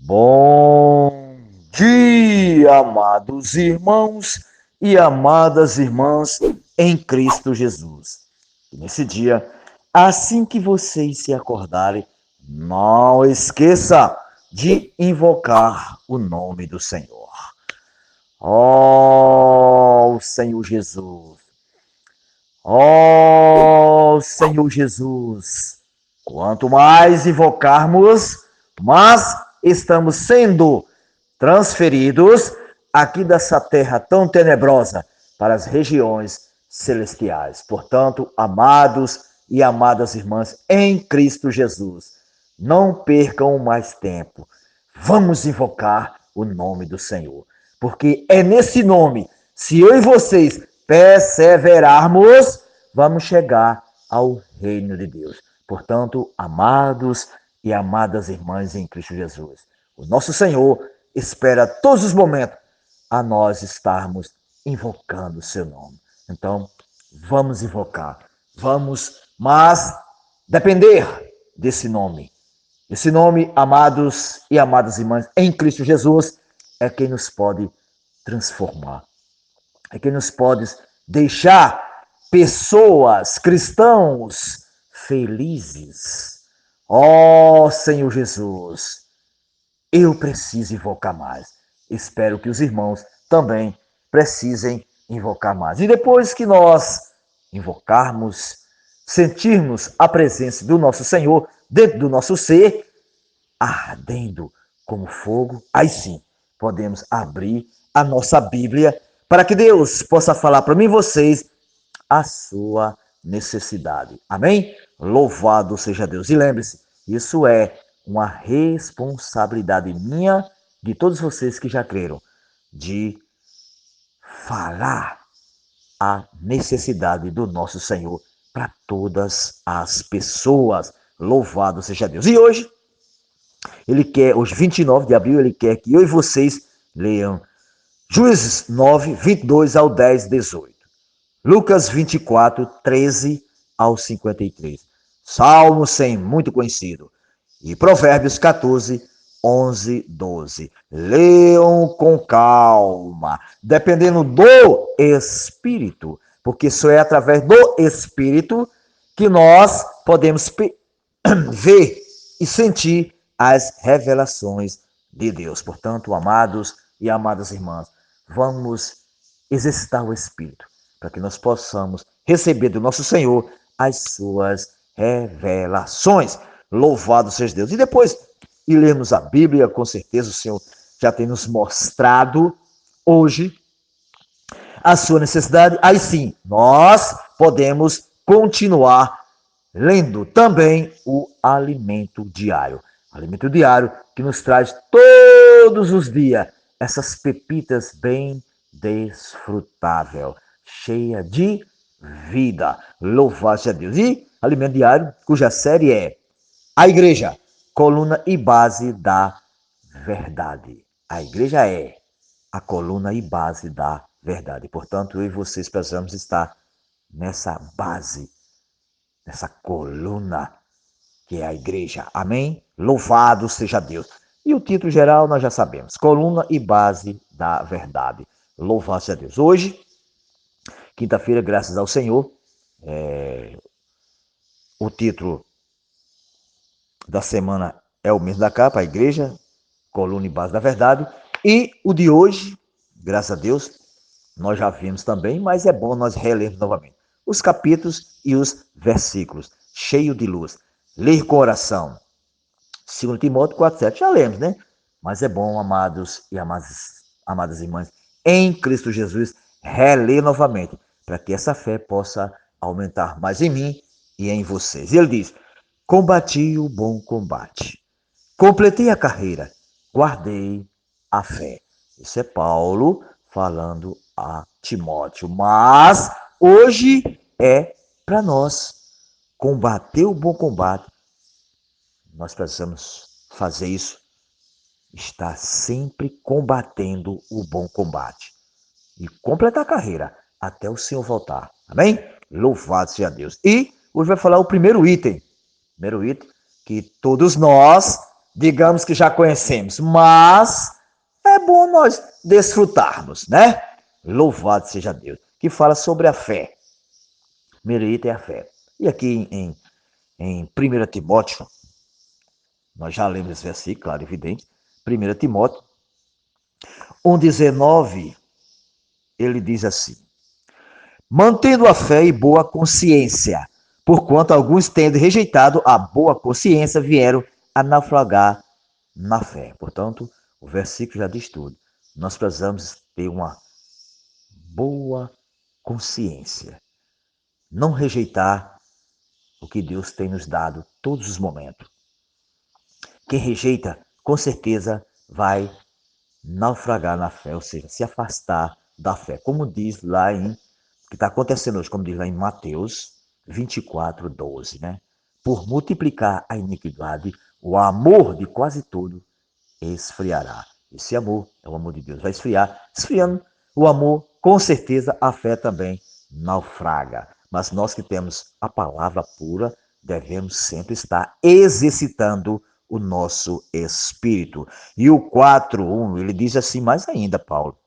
Bom dia, amados irmãos e amadas irmãs em Cristo Jesus. E nesse dia, assim que vocês se acordarem, não esqueça de invocar o nome do Senhor. Oh, Senhor Jesus. Oh, Senhor Jesus. Quanto mais invocarmos, mais estamos sendo transferidos aqui dessa terra tão tenebrosa para as regiões celestiais. Portanto, amados e amadas irmãs em Cristo Jesus, não percam mais tempo. Vamos invocar o nome do Senhor, porque é nesse nome, se eu e vocês perseverarmos, vamos chegar ao reino de Deus. Portanto, amados e amadas irmãs em Cristo Jesus, o nosso Senhor espera todos os momentos a nós estarmos invocando o seu nome. Então, vamos invocar, mas depender desse nome. Esse nome, amados e amadas irmãs, em Cristo Jesus, é quem nos pode transformar. É quem nos pode deixar pessoas, cristãos, felizes. Ó Senhor Jesus, eu preciso invocar mais. Espero que os irmãos também precisem invocar mais. E depois que nós invocarmos, sentirmos a presença do nosso Senhor dentro do nosso ser, ardendo como fogo, aí sim podemos abrir a nossa Bíblia para que Deus possa falar para mim e vocês a sua necessidade. Amém? Louvado seja Deus. E lembre-se, isso é uma responsabilidade minha, de todos vocês que já creram, de falar a necessidade do nosso Senhor para todas as pessoas. Louvado seja Deus. E hoje, hoje 29 de abril, ele quer que eu e vocês leiam Juízes 9, 22 ao 10, 18. Lucas 24, 13 ao 53. Salmo 100, muito conhecido. E Provérbios 14, 11, 12. Leiam com calma, dependendo do Espírito, porque só é através do Espírito que nós podemos ver e sentir as revelações de Deus. Portanto, amados e amadas irmãs, vamos exercitar o Espírito para que nós possamos receber do nosso Senhor as suas revelações. Louvado seja Deus. E depois de lermos a Bíblia, com certeza o Senhor já tem nos mostrado hoje a sua necessidade. Aí sim, nós podemos continuar lendo também o alimento diário. Alimento diário que nos traz todos os dias essas pepitas bem desfrutável, cheia de vida. Louvado seja Deus. E alimento diário, cuja série é A Igreja, coluna e base da verdade. A igreja é a coluna e base da verdade. Portanto, eu e vocês precisamos estar nessa base, nessa coluna que é a igreja. Amém? Louvado seja Deus. E o título geral nós já sabemos: coluna e base da verdade. Louvado seja Deus. Hoje, quinta-feira, graças ao Senhor, o título da semana é o mesmo da capa, a igreja, coluna e base da verdade. E o de hoje, graças a Deus, nós já vimos também, mas é bom nós relermos novamente. Os capítulos e os versículos, cheio de luz. Ler com oração. 2 Timóteo 4,7, já lemos, né? Mas é bom, amados e amadas irmãs, em Cristo Jesus, reler novamente, para que essa fé possa aumentar mais em mim e em vocês. Ele diz: combati o bom combate, completei a carreira, guardei a fé. Isso é Paulo falando a Timóteo. Mas hoje é para nós combater o bom combate. Nós precisamos fazer isso, estar sempre combatendo o bom combate e completar a carreira até o Senhor voltar. Amém? Louvado seja Deus. E hoje vai falar o primeiro item que todos nós digamos que já conhecemos, mas é bom nós desfrutarmos, né? Louvado seja Deus. Que fala sobre a fé. Primeiro item é a fé. E aqui em 1 Timóteo, nós já lemos esse versículo, claro, evidente. 1 Timóteo 1,19, ele diz assim: mantendo a fé e boa consciência, porquanto alguns, tendo rejeitado a boa consciência, vieram a naufragar na fé. Portanto, o versículo já diz tudo. Nós precisamos ter uma boa consciência. Não rejeitar o que Deus tem nos dado todos os momentos. Quem rejeita, com certeza, vai naufragar na fé, ou seja, se afastar da fé. Como diz lá em, que está acontecendo hoje, como diz lá em Mateus 24:12, né? Por multiplicar a iniquidade, o amor de quase tudo esfriará. Esse amor é o amor de Deus, vai esfriar. Esfriando o amor, com certeza a fé também naufraga. Mas nós que temos a palavra pura, devemos sempre estar exercitando o nosso espírito. E o 4:1, ele diz assim mais ainda, Paulo.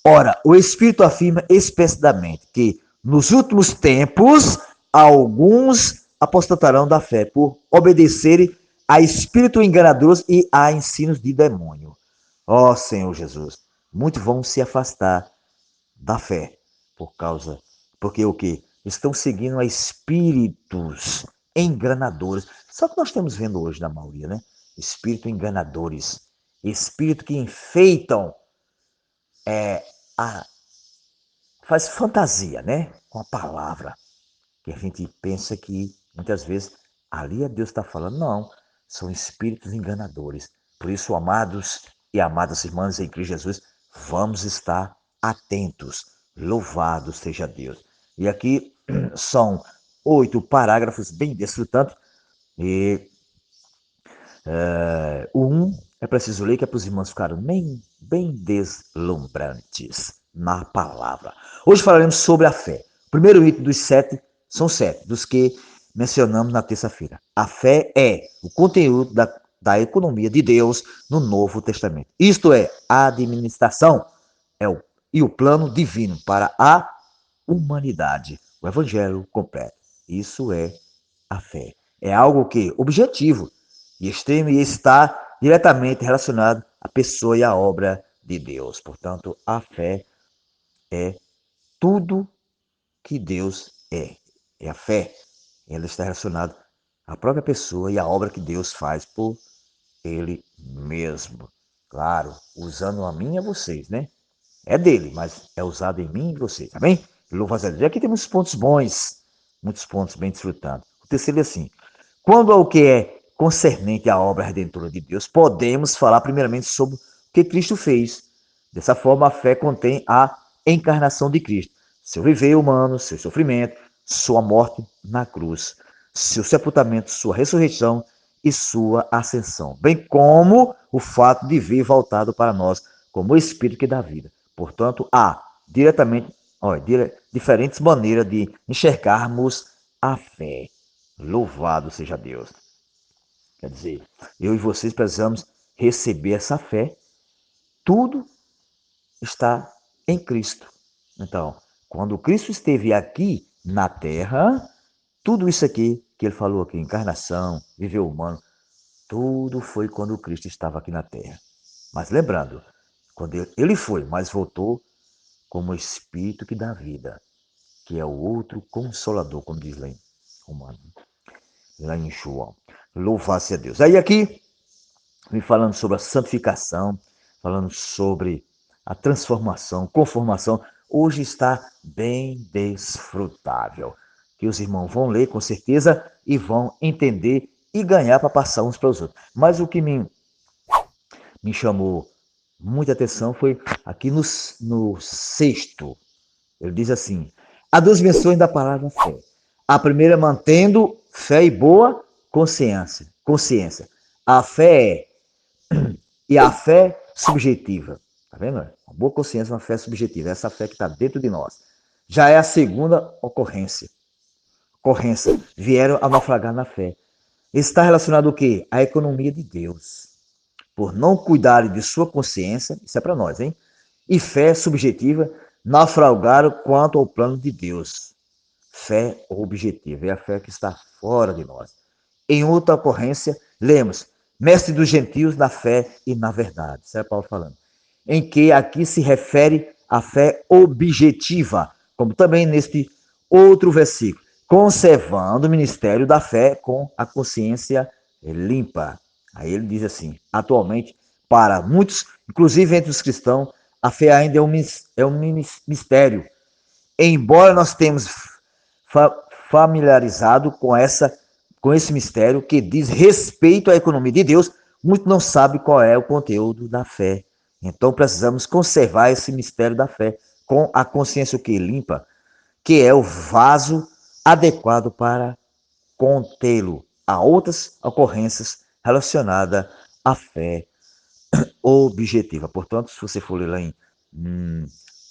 Ora, o Espírito afirma explicitamente que nos últimos tempos alguns apostatarão da fé por obedecerem a espíritos enganadores e a ensinos de demônio. Ó Senhor Jesus, muitos vão se afastar da fé porque o que? Estão seguindo a espíritos enganadores. Só que nós estamos vendo hoje na maioria, né? Espíritos enganadores, espíritos que enfeitam a faz fantasia, né? Com a palavra. Que a gente pensa que, muitas vezes, ali é Deus está falando. Não, são espíritos enganadores. Por isso, amados e amadas irmãs em Cristo Jesus, vamos estar atentos. Louvado seja Deus. E aqui são 8 parágrafos bem desfrutantes. E o 1 é preciso ler, que é para os irmãos ficarem bem deslumbrantes na palavra. Hoje falaremos sobre a fé. O primeiro item dos 7 são 7, dos que mencionamos na terça-feira. A fé é o conteúdo da economia de Deus no Novo Testamento. Isto é, a administração e o plano divino para a humanidade. O evangelho completo. Isso é a fé. É algo que objetivo e extremo e está diretamente relacionado à pessoa e à obra de Deus. Portanto, a fé é tudo que Deus é. É a fé. Ela está relacionada à própria pessoa e à obra que Deus faz por Ele mesmo. Claro, usando a mim e a vocês, né? É dele, mas é usado em mim e vocês, tá bem? Louva a Deus. E aqui temos pontos bons, muitos pontos bem desfrutados. O terceiro é assim: quando ao que é concernente à obra redentora de Deus, podemos falar primeiramente sobre o que Cristo fez. Dessa forma, a fé contém a encarnação de Cristo, seu viver humano, seu sofrimento, sua morte na cruz, seu sepultamento, sua ressurreição e sua ascensão, bem como o fato de vir voltado para nós como o Espírito que dá vida. Portanto, há diferentes maneiras de enxergarmos a fé. Louvado seja Deus. Quer dizer, eu e vocês precisamos receber essa fé. Tudo está em Cristo. Então, quando Cristo esteve aqui na terra, tudo isso aqui que ele falou aqui, encarnação, viver humano, tudo foi quando Cristo estava aqui na terra. Mas lembrando, quando ele foi, mas voltou como o Espírito que dá vida, que é o outro consolador, como diz lá em Romano, lá em João. Louvado-se a Deus. Aí aqui, me falando sobre a santificação, falando sobre a transformação, conformação, hoje está bem desfrutável. Que os irmãos vão ler com certeza e vão entender e ganhar para passar uns para os outros. Mas o que me chamou muita atenção foi aqui no sexto. Ele diz assim: há duas versões da palavra fé. A primeira, mantendo fé e boa consciência. A fé é e a fé subjetiva. Tá vendo? Uma boa consciência é uma fé subjetiva. Essa fé que está dentro de nós. Já é a segunda ocorrência. Vieram a naufragar na fé. está relacionado o quê? À economia de Deus. Por não cuidarem de sua consciência, isso é para nós, hein? E fé subjetiva, naufragaram quanto ao plano de Deus. Fé objetiva, é a fé que está fora de nós. Em outra ocorrência, lemos, mestre dos gentios na fé e na verdade. Isso é Paulo falando. Em que aqui se refere à fé objetiva, como também neste outro versículo, conservando o ministério da fé com a consciência limpa. Aí ele diz assim: atualmente, para muitos, inclusive entre os cristãos, a fé ainda é um mistério. Embora nós tenhamos familiarizado com esse mistério que diz respeito à economia de Deus, muitos não sabem qual é o conteúdo da fé. Então precisamos conservar esse mistério da fé com a consciência que limpa, que é o vaso adequado para contê-lo. Há outras ocorrências relacionadas à fé objetiva. Portanto, se você for ler lá em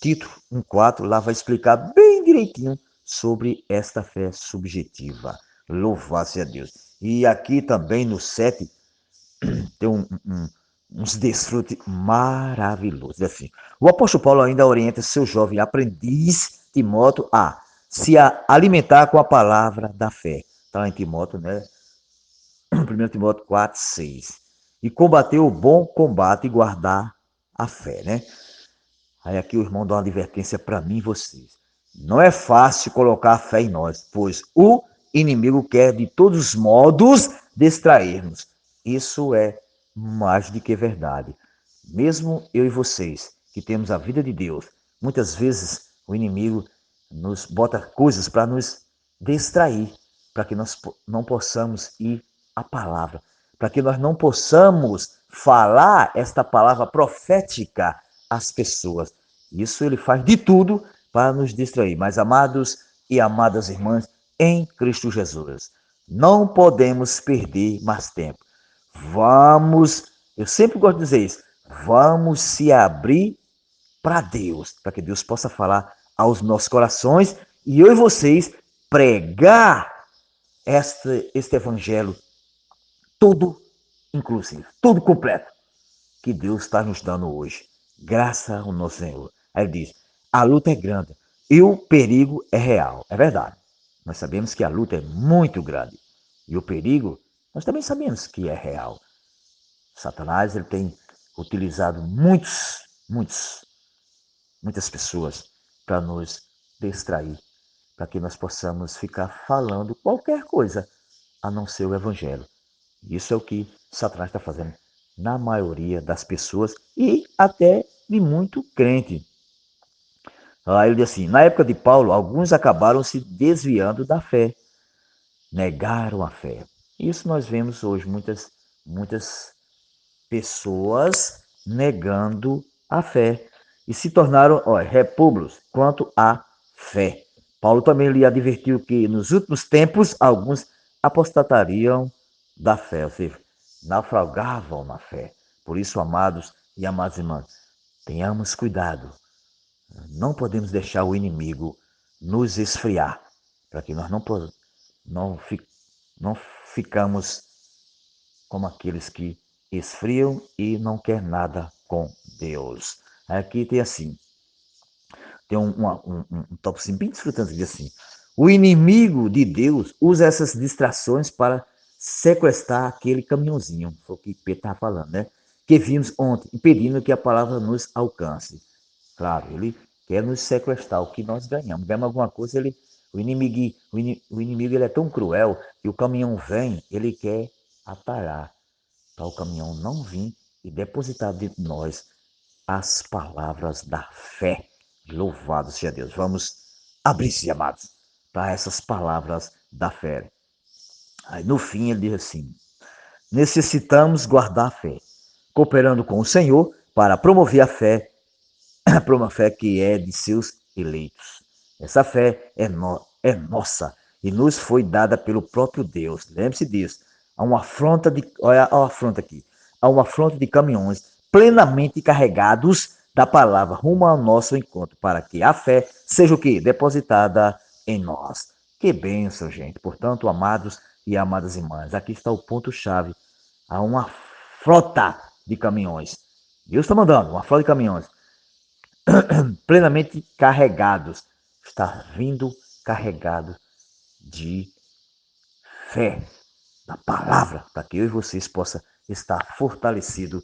Tito 1,4, lá vai explicar bem direitinho sobre esta fé subjetiva. Louvado seja Deus. E aqui também no 7 tem uns desfrutes maravilhosos. Assim, o apóstolo Paulo ainda orienta seu jovem aprendiz Timóteo a se alimentar com a palavra da fé. Está lá em Timóteo, né? 1 Timóteo 4, 6. E combater o bom combate e guardar a fé, né? Aí aqui o irmão dá uma advertência para mim e vocês. Não é fácil colocar a fé em nós, pois o inimigo quer de todos os modos distrair-nos. Isso é mais do que verdade. Mesmo eu e vocês, que temos a vida de Deus, muitas vezes o inimigo nos bota coisas para nos distrair, para que nós não possamos ir à palavra, para que nós não possamos falar esta palavra profética às pessoas. Isso ele faz de tudo para nos distrair. Mas, amados e amadas irmãs, em Cristo Jesus, não podemos perder mais tempo. Vamos, eu sempre gosto de dizer isso, vamos se abrir para Deus, para que Deus possa falar aos nossos corações e eu e vocês pregar este evangelho todo inclusive, tudo completo que Deus está nos dando hoje. Graças ao nosso Senhor. Aí ele diz, a luta é grande e o perigo é real. É verdade. Nós sabemos que a luta é muito grande. E o perigo, nós também sabemos que é real. Satanás ele tem utilizado muitas pessoas para nos distrair, para que nós possamos ficar falando qualquer coisa a não ser o evangelho. Isso é o que Satanás está fazendo na maioria das pessoas e até de muito crente. Aí ele diz assim, na época de Paulo, alguns acabaram se desviando da fé, negaram a fé. Isso nós vemos hoje muitas pessoas negando a fé e se tornaram repúblicos quanto à fé. Paulo também lhe advertiu que nos últimos tempos alguns apostatariam da fé, ou seja, naufragavam na fé. Por isso, amados e amadas irmãs, tenhamos cuidado. Não podemos deixar o inimigo nos esfriar, para que nós não, não ficamos como aqueles que esfriam e não quer nada com Deus. Aqui tem assim, tem um tópico assim, bem desfrutante, diz assim, o inimigo de Deus usa essas distrações para sequestrar aquele caminhãozinho, foi o que Pedro estava falando, né? Que vimos ontem, impedindo que a palavra nos alcance. Claro, ele quer nos sequestrar, o que nós ganhamos. Ganhamos alguma coisa, o inimigo ele é tão cruel que o caminhão vem, ele quer atalhar para o caminhão não vir e depositar dentro de nós as palavras da fé. Louvado seja Deus. Vamos abrir-se, amados, para essas palavras da fé. Aí no fim ele diz assim: necessitamos guardar a fé, cooperando com o Senhor para promover a fé, promover a fé que é de seus eleitos. Essa fé é nossa e nos foi dada pelo próprio Deus. Lembre-se disso. Há uma afronta de, olha a afronta aqui, há uma afronta de caminhões plenamente carregados da palavra rumo ao nosso encontro, para que a fé seja o quê? Depositada em nós. Que bênção, gente. Portanto, amados e amadas irmãs, aqui está o ponto-chave. Há uma frota de caminhões. Deus está mandando uma frota de caminhões plenamente carregados. Está vindo carregado de fé, da palavra, para que eu e vocês possam estar fortalecidos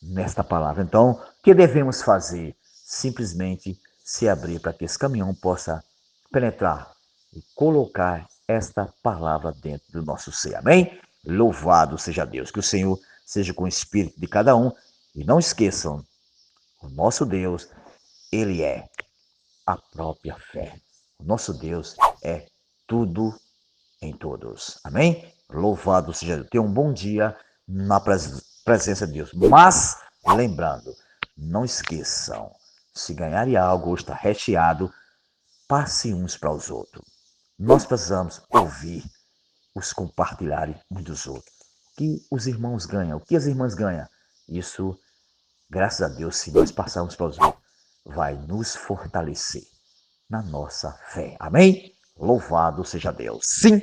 nesta palavra. Então, o que devemos fazer? Simplesmente se abrir para que esse caminhão possa penetrar e colocar esta palavra dentro do nosso ser. Amém? Louvado seja Deus. Que o Senhor seja com o espírito de cada um. E não esqueçam, o nosso Deus, Ele é a própria fé. O nosso Deus é tudo em todos. Amém? Louvado seja Deus. Tenha um bom dia na presença de Deus. Mas, lembrando, não esqueçam, se ganharem algo ou está recheado, passe uns para os outros. Nós precisamos ouvir os compartilharem uns dos outros. O que os irmãos ganham, o que as irmãs ganham, isso, graças a Deus, se nós passarmos para os outros, vai nos fortalecer na nossa fé. Amém? Louvado seja Deus. Sim.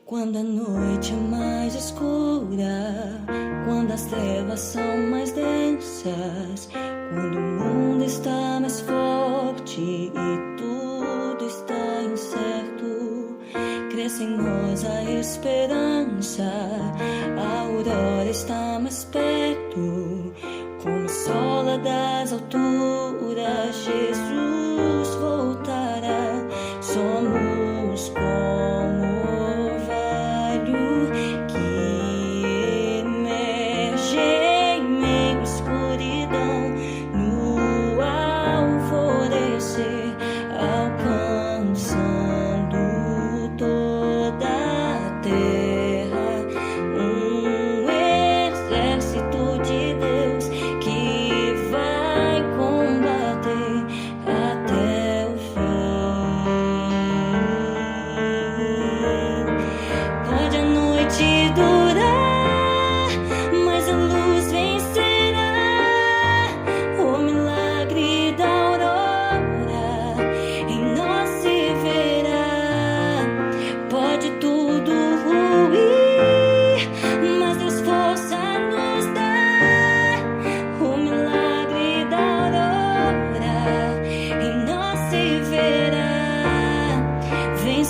Quando a noite é mais escura, quando as trevas são mais densas, quando o mundo está mais forte e tudo está incerto, cresce em nós a esperança, a aurora está mais perto, como o sol lá das alturas, Jesus voltará, somos como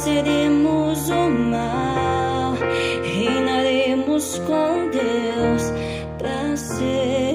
venceremos o mal, reinaremos com Deus pra sempre.